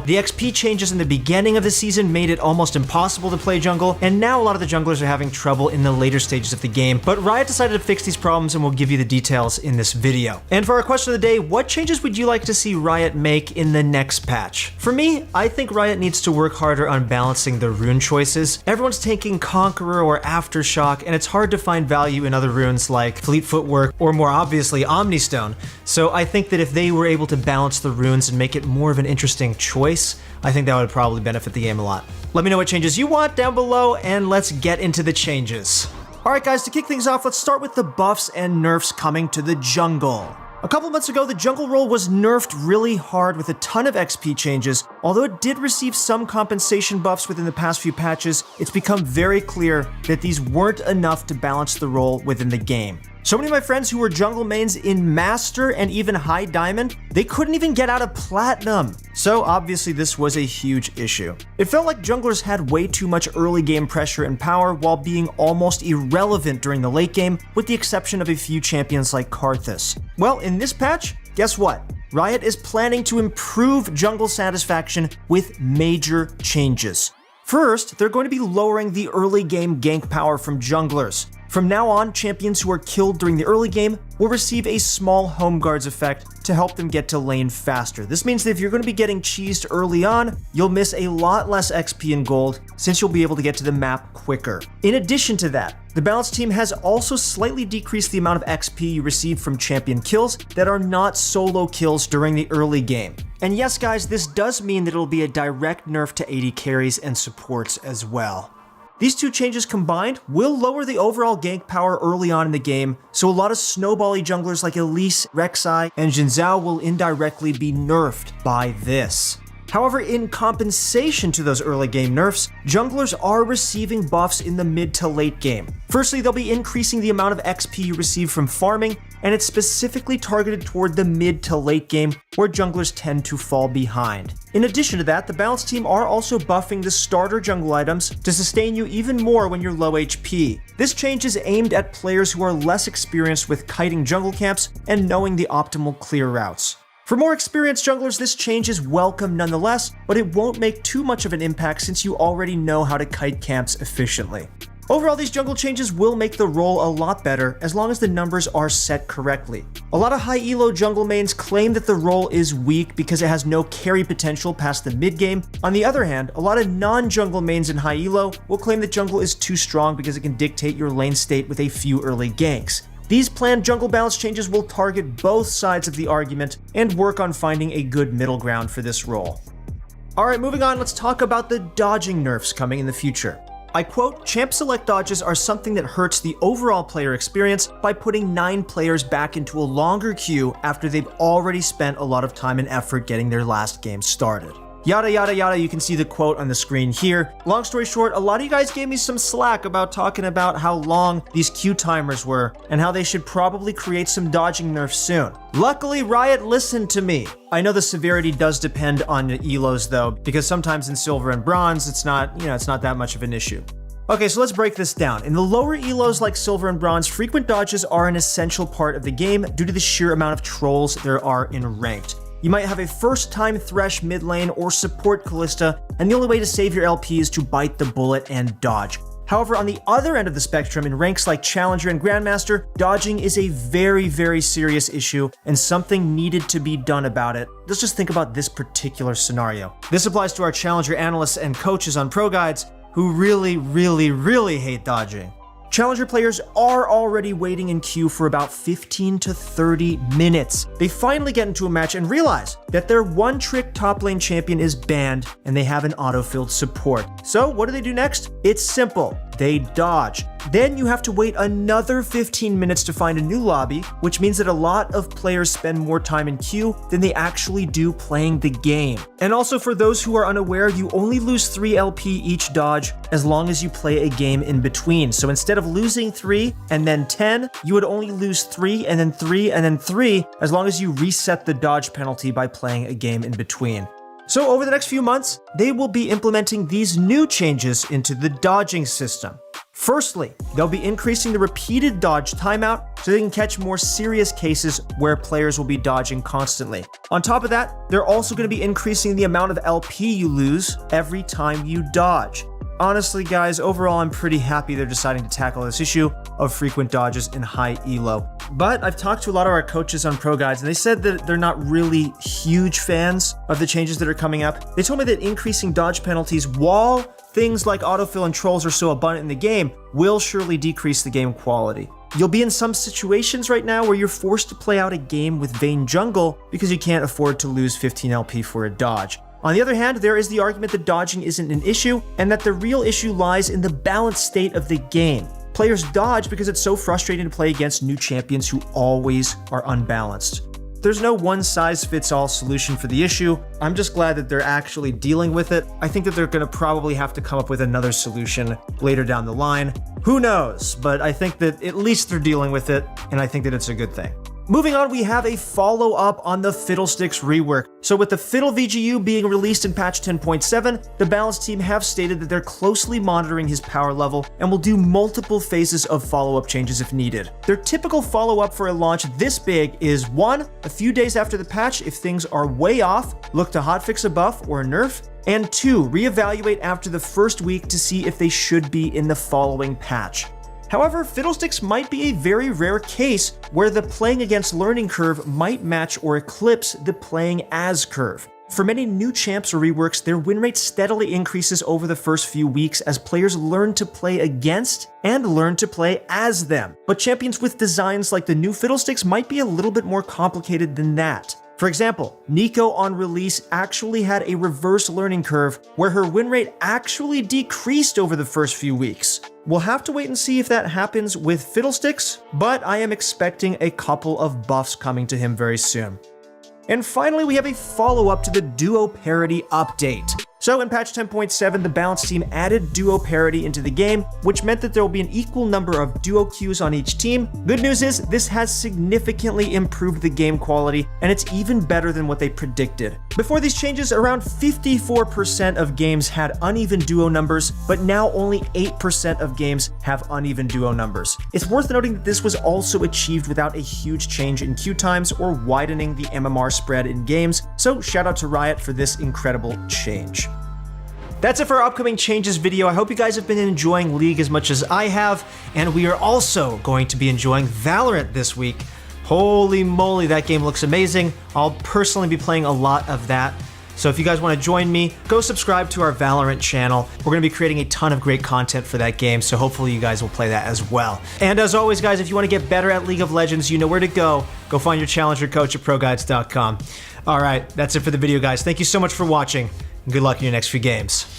The XP changes in the beginning of the season made it almost impossible to play jungle, and now a lot of the junglers are having trouble in the later stages of the game, but Riot decided to fix these problems and we'll give you the details in this video. And for our question of the day, what changes would you like to see Riot make in the next patch? For me, I think Riot needs to work harder on balancing the rune choices. Everyone's taking Conqueror or Aftershock, and it's hard to find value in other runes like Fleet Footwork or more obviously Omnistone. So I think that if they were able to balance the runes and make it more of an interesting choice, I think that would probably benefit the game a lot. Let me know what changes you want down below, and let's get into the changes. Alright guys, to kick things off, let's start with the buffs and nerfs coming to the jungle. A couple months ago, the jungle role was nerfed really hard with a ton of XP changes. Although it did receive some compensation buffs within the past few patches, it's become very clear that these weren't enough to balance the role within the game. So many of my friends who were jungle mains in Master and even High Diamond, they couldn't even get out of Platinum. So obviously this was a huge issue. It felt like junglers had way too much early game pressure and power while being almost irrelevant during the late game, with the exception of a few champions like Karthus. Well, in this patch, guess what? Riot is planning to improve jungle satisfaction with major changes. First, they're going to be lowering the early game gank power from junglers. From now on, champions who are killed during the early game will receive a small home guards effect to help them get to lane faster. This means that if you're going to be getting cheesed early on, you'll miss a lot less XP and gold since you'll be able to get to the map quicker. In addition to that, the balance team has also slightly decreased the amount of XP you receive from champion kills that are not solo kills during the early game. And yes guys, this does mean that it'll be a direct nerf to AD carries and supports as well. These two changes combined will lower the overall gank power early on in the game, so a lot of snowbally junglers like Elise, Rek'Sai, and XIn Zhao will indirectly be nerfed by this. However, in compensation to those early game nerfs, junglers are receiving buffs in the mid to late game. Firstly, they'll be increasing the amount of XP you receive from farming, and it's specifically targeted toward the mid to late game where junglers tend to fall behind. In addition to that, the balance team are also buffing the starter jungle items to sustain you even more when you're low HP. This change is aimed at players who are less experienced with kiting jungle camps and knowing the optimal clear routes. For more experienced junglers, this change is welcome nonetheless, but it won't make too much of an impact since you already know how to kite camps efficiently. Overall, these jungle changes will make the role a lot better as long as the numbers are set correctly. A lot of high elo jungle mains claim that the role is weak because it has no carry potential past the mid game. On the other hand, a lot of non-jungle mains in high elo will claim that jungle is too strong because it can dictate your lane state with a few early ganks. These planned jungle balance changes will target both sides of the argument and work on finding a good middle ground for this role. Alright, moving on, let's talk about the dodging nerfs coming in the future. I quote, "Champ select dodges are something that hurts the overall player experience by putting 9 players back into a longer queue after they've already spent a lot of time and effort getting their last game started." Yada yada yada, you can see the quote on the screen here. Long story short, a lot of you guys gave me some slack about talking about how long these queue timers were and how they should probably create some dodging nerfs soon. Luckily, Riot listened to me. I know the severity does depend on the elos though, because sometimes in silver and bronze, it's not that much of an issue. Okay, so let's break this down. In the lower elos like silver and bronze, frequent dodges are an essential part of the game due to the sheer amount of trolls there are in ranked. You might have a first-time Thresh mid lane or support Kalista, and the only way to save your LP is to bite the bullet and dodge. However, on the other end of the spectrum, in ranks like Challenger and Grandmaster, dodging is a very, very serious issue, and something needed to be done about it. Let's just think about this particular scenario. This applies to our Challenger analysts and coaches on proguides, who really, really, really hate dodging. Challenger players are already waiting in queue for about 15 to 30 minutes. They finally get into a match and realize that their one-trick top lane champion is banned and they have an auto-filled support. So what do they do next? It's simple. They dodge. Then you have to wait another 15 minutes to find a new lobby, which means that a lot of players spend more time in queue than they actually do playing the game. And also for those who are unaware, you only lose 3 LP each dodge as long as you play a game in between. So instead of losing 3 and then 10, you would only lose 3 and then 3 and then 3 as long as you reset the dodge penalty by playing a game in between. So over the next few months, they will be implementing these new changes into the dodging system. Firstly, they'll be increasing the repeated dodge timeout so they can catch more serious cases where players will be dodging constantly. On top of that, they're also going to be increasing the amount of LP you lose every time you dodge. Honestly, guys, overall, I'm pretty happy they're deciding to tackle this issue of frequent dodges in high elo. But I've talked to a lot of our coaches on proguides, and they said that they're not really huge fans of the changes that are coming up. They told me that increasing dodge penalties while things like autofill and trolls are so abundant in the game will surely decrease the game quality. You'll be in some situations right now where you're forced to play out a game with Vayne jungle because you can't afford to lose 15 LP for a dodge. On the other hand, there is the argument that dodging isn't an issue, and that the real issue lies in the balanced state of the game. Players dodge because it's so frustrating to play against new champions who always are unbalanced. There's no one-size-fits-all solution for the issue. I'm just glad that they're actually dealing with it. I think that they're going to probably have to come up with another solution later down the line. Who knows? But I think that at least they're dealing with it, and I think that it's a good thing. Moving on, we have a follow-up on the Fiddlesticks rework. So with the Fiddle VGU being released in patch 10.7, the Balance team have stated that they're closely monitoring his power level and will do multiple phases of follow-up changes if needed. Their typical follow-up for a launch this big is 1. A few days after the patch, if things are way off, look to hotfix a buff or a nerf, and 2. Reevaluate after the first week to see if they should be in the following patch. However, Fiddlesticks might be a very rare case where the playing against learning curve might match or eclipse the playing as curve. For many new champs or reworks, their win rate steadily increases over the first few weeks as players learn to play against and learn to play as them. But champions with designs like the new Fiddlesticks might be a little bit more complicated than that. For example, Nico on release actually had a reverse learning curve where her win rate actually decreased over the first few weeks. We'll have to wait and see if that happens with Fiddlesticks, but I am expecting a couple of buffs coming to him very soon. And finally, we have a follow-up to the duo parity update. So in patch 10.7, the Balance team added duo parity into the game, which meant that there will be an equal number of duo queues on each team. Good news is, this has significantly improved the game quality, and it's even better than what they predicted. Before these changes, around 54% of games had uneven duo numbers, but now only 8% of games have uneven duo numbers. It's worth noting that this was also achieved without a huge change in queue times or widening the MMR spread in games, so shout out to Riot for this incredible change. That's it for our upcoming changes video. I hope you guys have been enjoying League as much as I have, and we are also going to be enjoying Valorant this week. Holy moly, that game looks amazing. I'll personally be playing a lot of that. So if you guys want to join me, go subscribe to our Valorant channel. We're going to be creating a ton of great content for that game, so hopefully you guys will play that as well. And as always, guys, if you want to get better at League of Legends, you know where to go. Go find your challenger coach at proguides.com. All right, that's it for the video, guys. Thank you so much for watching, and good luck in your next few games.